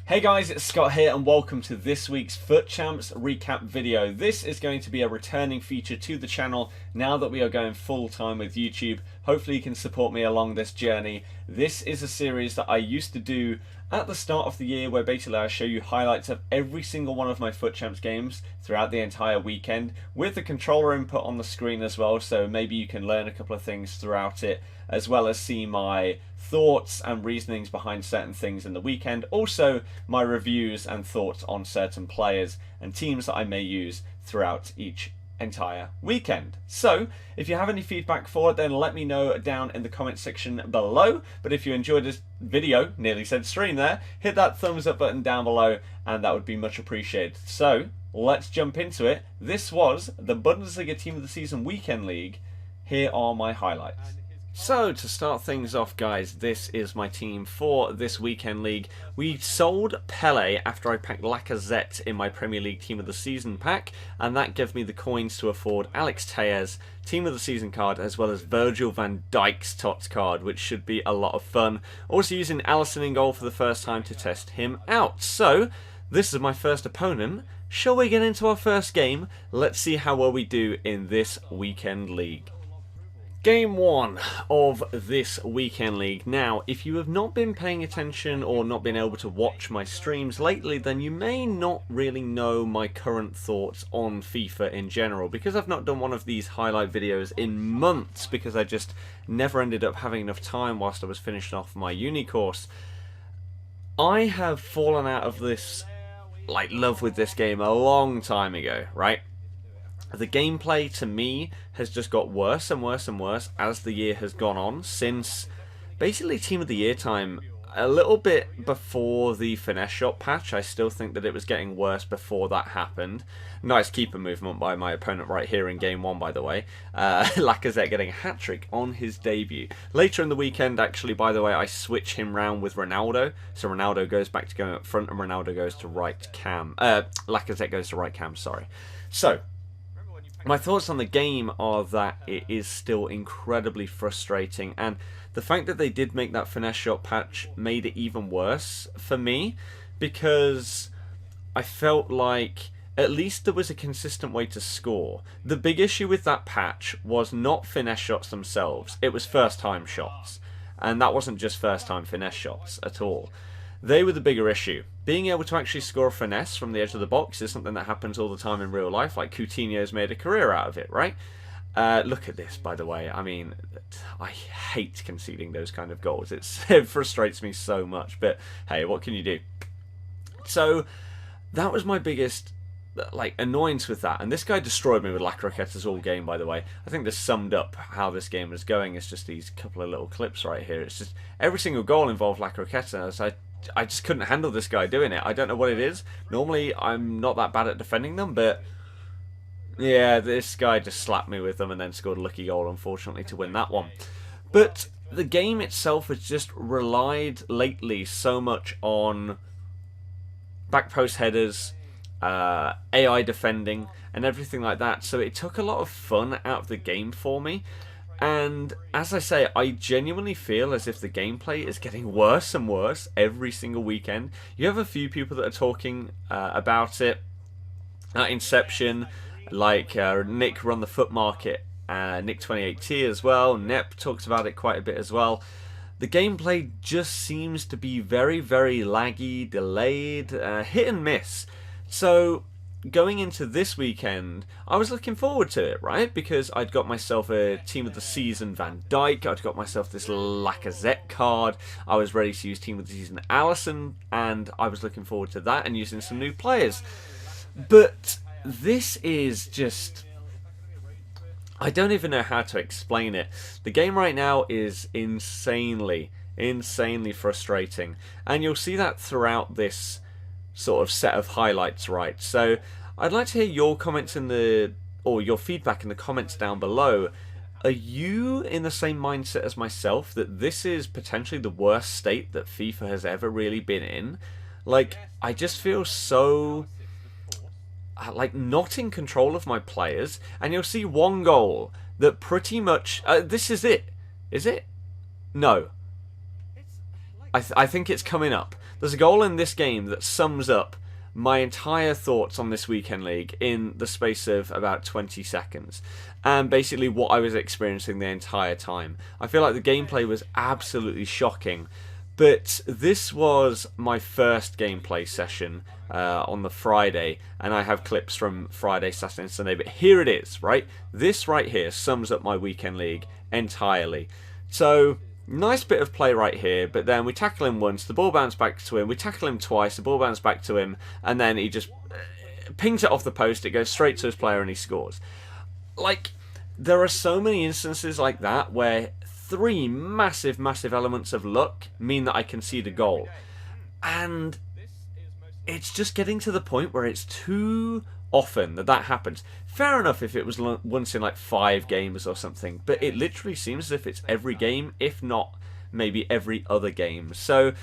Hey guys, it's Scott here and welcome to this week's FUT Champs recap video. This is going to be a returning feature to the channel now that we are going full time with YouTube. Hopefully you can support me along this journey. This is a series that I used to do at the start of the year where basically I show you highlights of every single one of my FUT Champs games throughout the entire weekend with the controller input on the screen as well, so maybe you can learn a couple of things throughout it as well as see my thoughts and reasonings behind certain things in the weekend. Also, my reviews and thoughts on certain players and teams that I may use throughout each entire weekend. So, if you have any feedback for it, then let me know down in the comment section below. But if you enjoyed this video, nearly said stream there, hit that thumbs up button down below and that would be much appreciated. So, let's jump into it. This was the Bundesliga Team of the Season Weekend League. Here are my highlights. So, to start things off, guys, this is my team for this weekend league. We sold Pele after I packed Lacazette in my Premier League Team of the Season pack, and that gave me the coins to afford Alex Tellez Team of the Season card, as well as Virgil van Dijk's TOTS card, which should be a lot of fun. Also using Alisson in goal for the first time to test him out. So, this is my first opponent. Shall we get into our first game? Let's see how well we do in this weekend league. Game 1 of this weekend league. Now, if you have not been paying attention or not been able to watch my streams lately, then you may not really know my current thoughts on FIFA in general, because I've not done one of these highlight videos in months because I just never ended up having enough time whilst I was finishing off my uni course. I have fallen out of this, love with this game a long time ago, right? The gameplay, to me, has just got worse and worse and worse as the year has gone on, since basically Team of the Year time, a little bit before the finesse shot patch. I still think that it was getting worse before that happened. Nice keeper movement by my opponent right here in Game 1, by the way. Lacazette getting a hat-trick on his debut. Later in the weekend, actually, by the way, I switch him round with Ronaldo. So Ronaldo goes back to going up front and Ronaldo goes to right cam. Lacazette goes to right cam, sorry. So, my thoughts on the game are that it is still incredibly frustrating, and the fact that they did make that finesse shot patch made it even worse for me, because I felt like at least there was a consistent way to score. The big issue with that patch was not finesse shots themselves, it was first time shots, and that wasn't just first time finesse shots at all. They were the bigger issue. Being able to actually score a finesse from the edge of the box is something that happens all the time in real life, like Coutinho's made a career out of it, right? Look at this, by the way. I mean, I hate conceding those kind of goals. It frustrates me so much, but hey, what can you do? So, that was my biggest annoyance with that, and this guy destroyed me with Lacroquetas all game, by the way. I think this summed up how this game was going. It's just these couple of little clips right here. It's just every single goal involved Lacroquetas. I just couldn't handle this guy doing it. I don't know what it is. Normally, I'm not that bad at defending them, but yeah, this guy just slapped me with them and then scored a lucky goal, unfortunately, to win that one. But the game itself has just relied lately so much on back post headers, AI defending, and everything like that. So it took a lot of fun out of the game for me. And as I say, I genuinely feel as if the gameplay is getting worse and worse every single weekend. You have a few people that are talking about it at Inception, like Nick Run the Foot Market, Nick28T as well. Nep talks about it quite a bit as well. The gameplay just seems to be very, very laggy, delayed, hit and miss. So going into this weekend, I was looking forward to it, right? Because I'd got myself a Team of the Season Van Dijk, I'd got myself this Lacazette card, I was ready to use Team of the Season Alisson, and I was looking forward to that and using some new players. But this is just, I don't even know how to explain it. The game right now is insanely frustrating, and you'll see that throughout this sort of set of highlights, right? So I'd like to hear your comments or your feedback in the comments down below. Are you in the same mindset as myself that this is potentially the worst state that FIFA has ever really been in? I just feel so not in control of my players, and you'll see one goal that pretty much this is it. Is it? No. I think it's coming up. There's a goal in this game that sums up my entire thoughts on this weekend league in the space of about 20 seconds. And basically what I was experiencing the entire time. I feel like the gameplay was absolutely shocking. But this was my first gameplay session on the Friday, and I have clips from Friday, Saturday and Sunday, but here it is, right? This right here sums up my weekend league entirely. So, nice bit of play right here, but then we tackle him once, the ball bounced back to him, we tackle him twice, the ball bounced back to him, and then he just pings it off the post, it goes straight to his player and he scores. Like, there are so many instances like that where three massive elements of luck mean that I concede a goal. And it's just getting to the point where it's too often that happens. Fair enough if it was once in like 5 games or something, but it literally seems as if it's every game, if not maybe every other game. So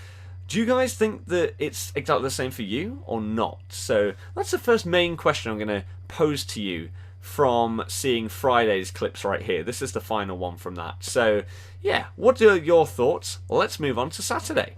do you guys think that it's exactly the same for you or not? So that's the first main question I'm going to pose to you from seeing Friday's clips right here. This is the final one from that. So yeah, what are your thoughts? Let's move on to Saturday.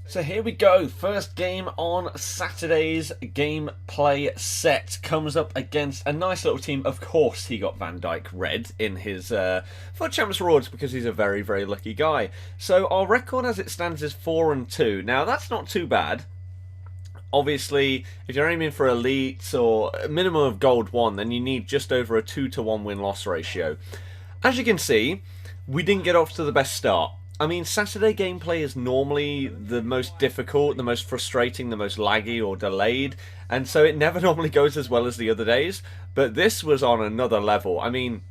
So here we go. First game on Saturday's gameplay set comes up against a nice little team. Of course he got Van Dijk red in his FUT Champs rewards because he's a very lucky guy. So our record as it stands is 4-2. Now that's not too bad. Obviously, if you're aiming for elites or a minimum of gold 1, then you need just over a 2-to-1 win-loss ratio. As you can see, we didn't get off to the best start. I mean, Saturday gameplay is normally the most difficult, the most frustrating, the most laggy or delayed, and so it never normally goes as well as the other days, but this was on another level. I mean,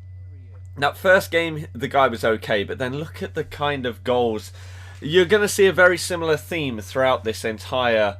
that first game, the guy was okay, but then look at the kind of goals. You're going to see a very similar theme throughout this entire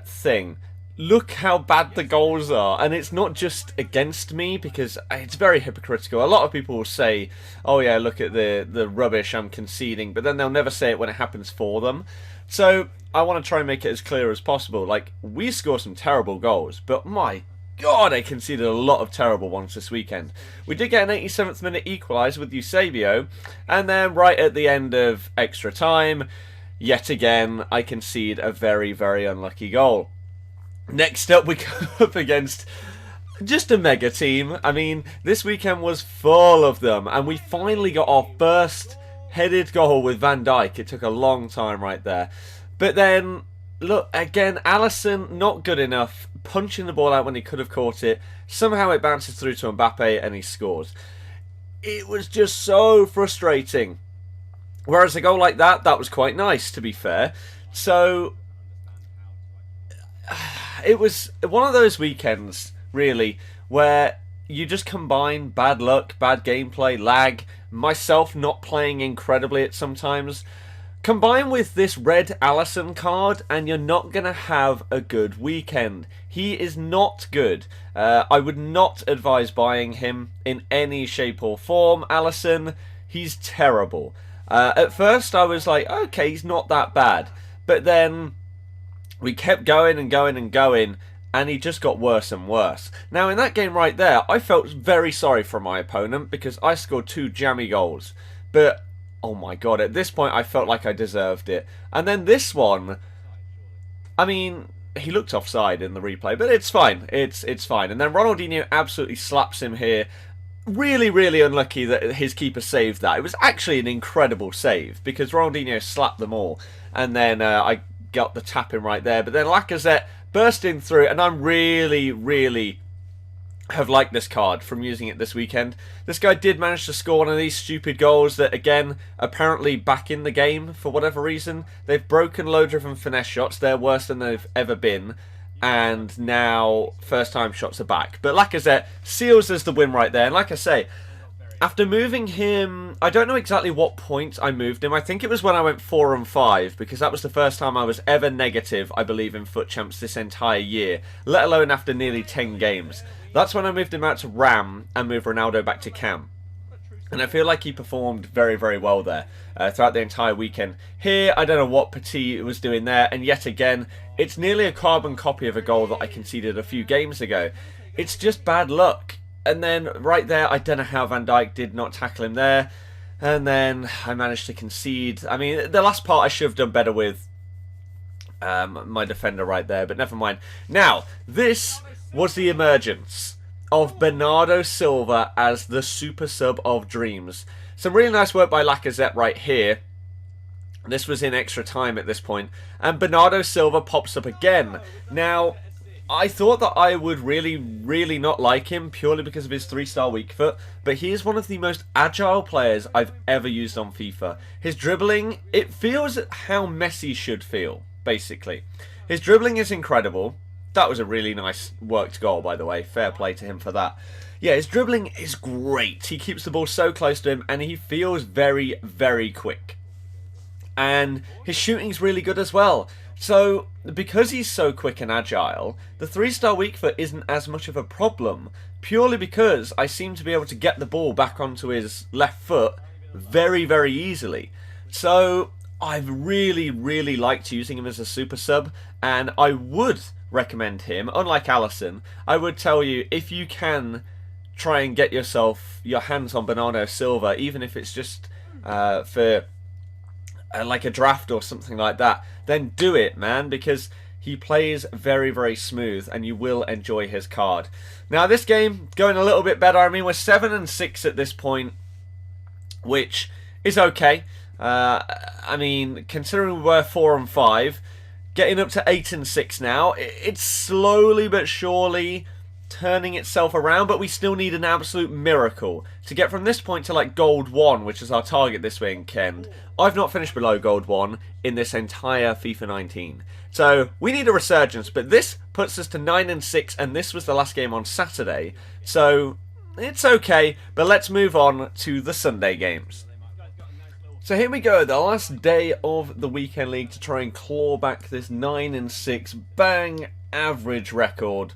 thing. Look how bad the goals are, and it's not just against me because it's very hypocritical. A lot of people will say, oh yeah, look at the rubbish I'm conceding, but then they'll never say it when it happens for them. So I want to try and make it as clear as possible. Like, we score some terrible goals, but my God, I conceded a lot of terrible ones this weekend. We did get an 87th minute equaliser with Eusebio, and then right at the end of extra time, yet again, I concede a very unlucky goal. Next up, we come up against just a mega team. I mean, this weekend was full of them, and we finally got our first headed goal with Van Dijk. It took a long time right there. But then, look, again, Alisson, not good enough, punching the ball out when he could have caught it. Somehow it bounces through to Mbappe, and he scores. It was just so frustrating. Whereas a goal like that, that was quite nice, to be fair. So it was one of those weekends, really, where you just combine bad luck, bad gameplay, lag, myself not playing incredibly at sometimes, combine with this red Alisson card, and you're not going to have a good weekend. He is not good. I would not advise buying him in any shape or form. Alisson, he's terrible. At first I was like, okay, he's not that bad. But then we kept going and going, and he just got worse and worse. Now, in that game right there, I felt very sorry for my opponent because I scored 2 jammy goals. But, oh my God, at this point I felt like I deserved it. And then this one, I mean, he looked offside in the replay, but it's fine. It's fine. And then Ronaldinho absolutely slaps him here. Really unlucky that his keeper saved that. It was actually an incredible save because Ronaldinho slapped them all. And then I got the tap in right there. But then Lacazette bursting through, and I'm really have liked this card from using it this weekend. This guy did manage to score one of these stupid goals that, again, apparently back in the game for whatever reason. They've broken low-driven finesse shots. They're worse than they've ever been. And now first-time shots are back. But Lacazette seals as the win right there. And like I say, after moving him, I don't know exactly what point I moved him. I think it was when I went 4-5, because that was the first time I was ever negative, I believe, in FUT Champs this entire year, let alone after nearly 10 games. That's when I moved him out to Ram and moved Ronaldo back to Cam. And I feel like he performed very well there throughout the entire weekend. Here, I don't know what Petit was doing there, and yet again, it's nearly a carbon copy of a goal that I conceded a few games ago. It's just bad luck. And then right there, I don't know how Van Dijk did not tackle him there. And then I managed to concede. I mean, the last part I should have done better with. my defender right there, but never mind. Now, this was the emergence of Bernardo Silva as the super sub of dreams. Some really nice work by Lacazette right here. This was in extra time at this point, and Bernardo Silva pops up again. Now, I thought that I would really not like him purely because of his 3-star weak foot, but he is one of the most agile players I've ever used on FIFA. His dribbling, it feels how Messi should feel, basically. His dribbling is incredible. That was a really nice worked goal, by the way. Fair play to him for that. Yeah, his dribbling is great. He keeps the ball so close to him, and he feels very quick. And his shooting's really good as well. So, because he's so quick and agile, the 3-star weak foot isn't as much of a problem, purely because I seem to be able to get the ball back onto his left foot very easily. So, I've really liked using him as a super sub, and I would recommend him. Unlike Alisson, I would tell you, if you can try and get your hands on Bernardo Silva, even if it's just for like a draft or something like that, then do it, man, because he plays very smooth and you will enjoy his card. Now, this game going a little bit better. I mean, we're 7-6 at this point, which is okay. I mean, considering we were 4-5, getting up to 8-6 now, it's slowly but surely turning itself around, but we still need an absolute miracle to get from this point to like gold 1, which is our target this weekend. I've not finished below gold 1 in this entire FIFA 19. So we need a resurgence, but this puts us to 9-6, and this was the last game on Saturday. So it's okay, but let's move on to the Sunday games. So here we go, the last day of the Weekend League to try and claw back this 9-6 bang average record.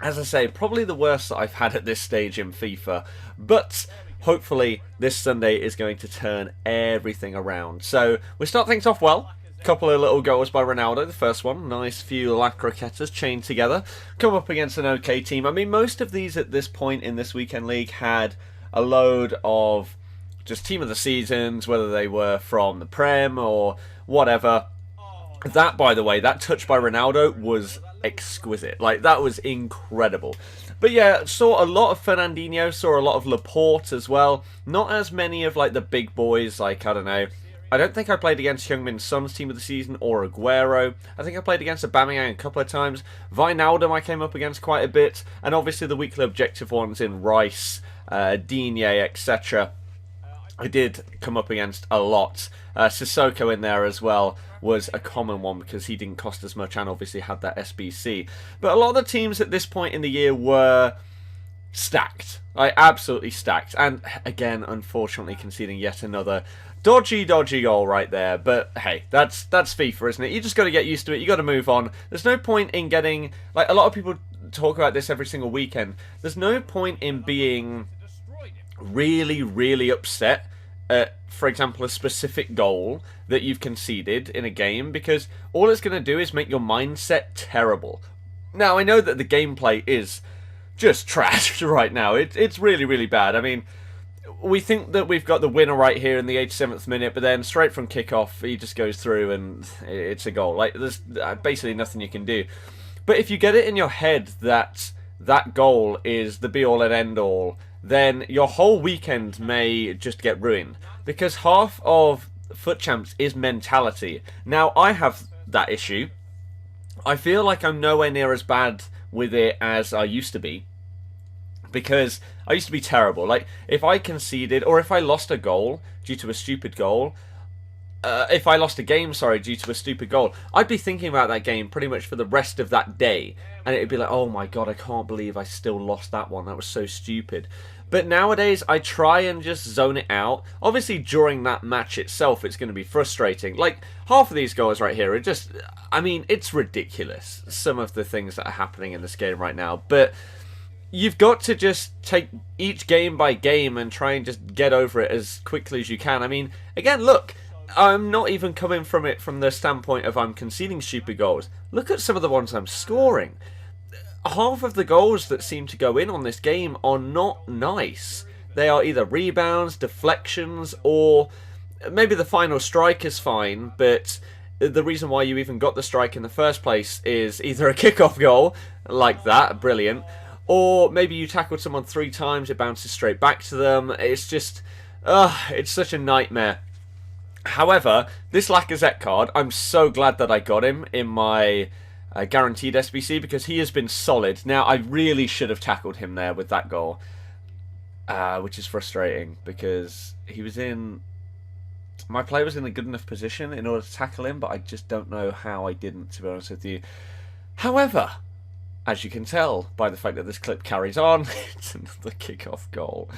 As I say, probably the worst that I've had at this stage in FIFA, but hopefully this Sunday is going to turn everything around. So we start things off well. Couple of little goals by Ronaldo. The first one, nice few La Croquetas chained together. Come up against an okay team. I mean, most of these at this point in this Weekend League had a load of just team of the seasons, whether they were from the Prem or whatever. That, by the way, that touch by Ronaldo was exquisite. Like, that was incredible. But yeah, saw a lot of Fernandinho, saw a lot of Laporte as well. Not as many of, like, the big boys, like, I don't know. I don't think I played against Heung-min Son's team of the season or Aguero. I think I played against Aubameyang a couple of times. Wijnaldum I came up against quite a bit. And obviously the weekly objective ones in Rice, Digne, etc. I did come up against a lot. Sissoko in there as well was a common one because he didn't cost as much and obviously had that SBC. But a lot of the teams at this point in the year were stacked. Like, absolutely stacked. And again, unfortunately conceding yet another dodgy goal right there. But hey, that's FIFA, isn't it? You just got to get used to it. You got to move on. There's no point in getting, like, a lot of people talk about this every single weekend. There's no point in being really upset at, for example, a specific goal that you've conceded in a game, because all it's going to do is make your mindset terrible. Now, I know that the gameplay is just trash right now. It's really bad. I mean, we think that we've got the winner right here in the 87th minute, but then straight from kickoff, he just goes through and it's a goal. Like, there's basically nothing you can do. But if you get it in your head that that goal is the be-all and end-all, then your whole weekend may just get ruined. Because half of FUT Champs is mentality. Now, I have that issue. I feel like I'm nowhere near as bad with it as I used to be. Because I used to be terrible. Like, if I conceded, or if I lost a goal due to a stupid goal, if I lost a game, sorry, due to a stupid goal, I'd be thinking about that game pretty much for the rest of that day. And it'd be like, oh my god, I can't believe I still lost that one. That was so stupid. But nowadays, I try and just zone it out. Obviously, during that match itself, it's going to be frustrating. Like, half of these goals right here are just, I mean, it's ridiculous, some of the things that are happening in this game right now. But you've got to just take each game by game and try and just get over it as quickly as you can. I mean, again, look, I'm not even coming from it from the standpoint of I'm conceding stupid goals. Look at some of the ones I'm scoring. Half of the goals that seem to go in on this game are not nice. They are either rebounds, deflections, or maybe the final strike is fine, but the reason why you even got the strike in the first place is either a kickoff goal like that, brilliant, or maybe you tackled someone 3 times, it bounces straight back to them. It's just, it's such a nightmare. However, this Lacazette card, I'm so glad that I got him in my guaranteed SBC because he has been solid. Now, I really should have tackled him there with that goal, which is frustrating because he was in... My player was in a good enough position in order to tackle him, but I just don't know how I didn't, to be honest with you. However, as you can tell by the fact that this clip carries on, it's another kickoff goal.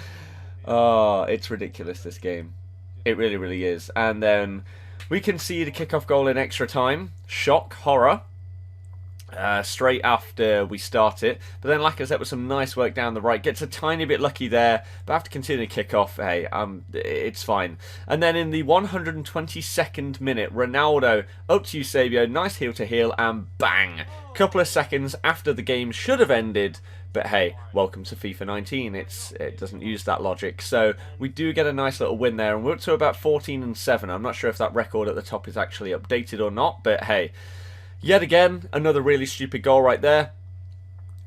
Oh, it's ridiculous, this game. It really, really is. And then we concede a kickoff goal in extra time. Shock, horror. Straight after we start it. But then Lacazette with some nice work down the right. Gets a tiny bit lucky there. But after conceding a kickoff, hey, it's fine. And then in the 122nd minute, Ronaldo up to Eusebio. Nice heel to heel. And bang. Couple of seconds after the game should have ended. But hey, welcome to FIFA 19. It doesn't use that logic. So we do get a nice little win there. And we're up to about 14-7. I'm not sure if that record at the top is actually updated or not. But hey, yet again, another really stupid goal right there.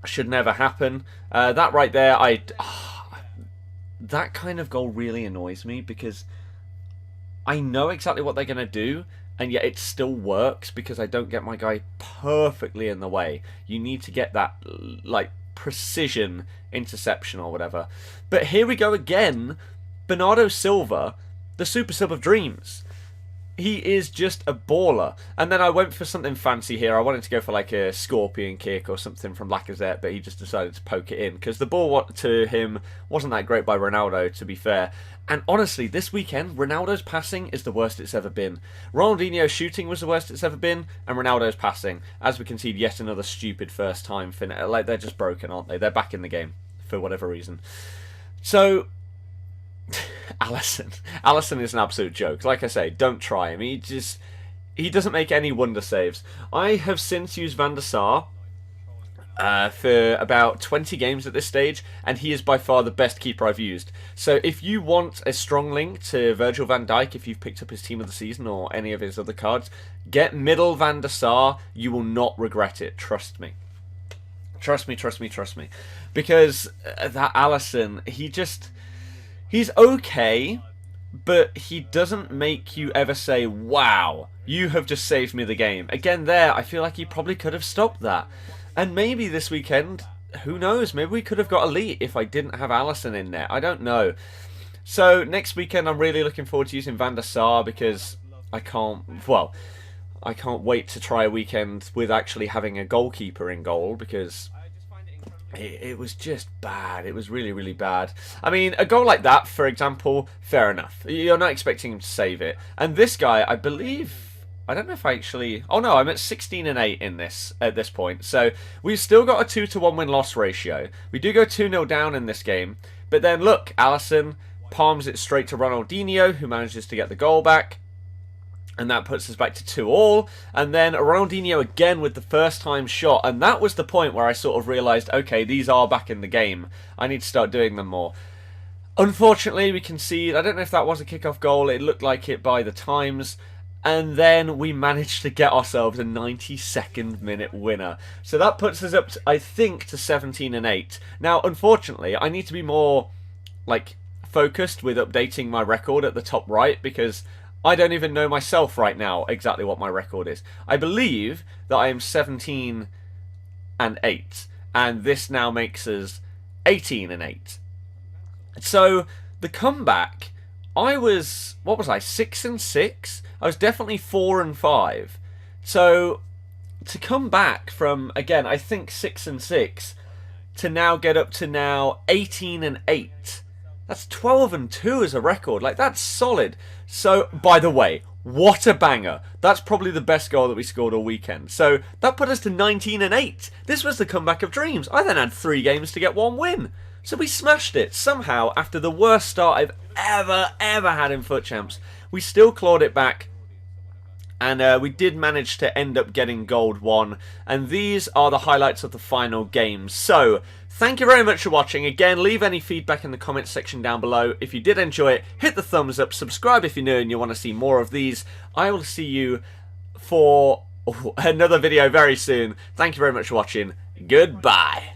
Should never happen. That right there, that kind of goal really annoys me because I know exactly what they're going to do. And yet it still works because I don't get my guy perfectly in the way. You need to get that, like, precision interception or whatever. But here we go again. Bernardo Silva, the super sub of dreams. He is just a baller. And then I went for something fancy here. I wanted to go for like a scorpion kick or something from Lacazette, but he just decided to poke it in because the ball to him wasn't that great by Ronaldo, to be fair. And honestly, this weekend, Ronaldo's passing is the worst it's ever been. Ronaldinho's shooting was the worst it's ever been, and Ronaldo's passing, as we concede yet another stupid first time finish. Like, they're just broken, aren't they? They're back in the game, for whatever reason. So, Alisson is an absolute joke. Like I say, don't try him. He doesn't make any wonder saves. I have since used Van der Sar for about 20 games at this stage, and he is by far the best keeper I've used. So if you want a strong link to Virgil van Dijk, if you've picked up his team of the season or any of his other cards, get middle Van der Sar. You will not regret it. Trust me. Trust me, trust me, trust me. Because that Alisson, he's okay, but he doesn't make you ever say, wow, you have just saved me the game. Again there, I feel like he probably could have stopped that. And maybe this weekend, who knows, maybe we could have got elite if I didn't have Alisson in there. I don't know. So next weekend I'm really looking forward to using Van der Sar because I can't wait to try a weekend with actually having a goalkeeper in goal because it was just bad. It was really, really bad. I mean, a goal like that, for example, fair enough. You're not expecting him to save it. And this guy, I believe... I don't know if I actually... Oh no, I'm at 16-8 in this at this point. So we've still got a 2-to-1 win-loss ratio. We do go 2-0 down in this game. But then look, Alisson palms it straight to Ronaldinho, who manages to get the goal back. And that puts us back to 2-2. And then Ronaldinho again with the first time shot. And that was the point where I sort of realised, okay, these are back in the game. I need to start doing them more. Unfortunately, we concede. I don't know if that was a kickoff goal. It looked like it by the times. And then we managed to get ourselves a 92nd minute winner. So that puts us up, I think, to 17-8. Now, unfortunately, I need to be more, like, focused with updating my record at the top right because I don't even know myself right now exactly what my record is. I believe that I am 17-8. And this now makes us 18-8. So, the comeback... what was I, 6-6? I was definitely 4-5. So, to come back from, again, I think 6-6, to now get up to now 18-8, that's 12-2 as a record. Like, that's solid. So, by the way, what a banger. That's probably the best goal that we scored all weekend. So, that put us to 19-8. This was the comeback of dreams. I then had 3 games to get 1 win. So we smashed it. Somehow, after the worst start I've ever had in FUT Champs, we still clawed it back. And we did manage to end up getting gold 1. And these are the highlights of the final game. So, thank you very much for watching. Again, leave any feedback in the comments section down below. If you did enjoy it, hit the thumbs up. Subscribe if you're new and you want to see more of these. I will see you for another video very soon. Thank you very much for watching. Goodbye.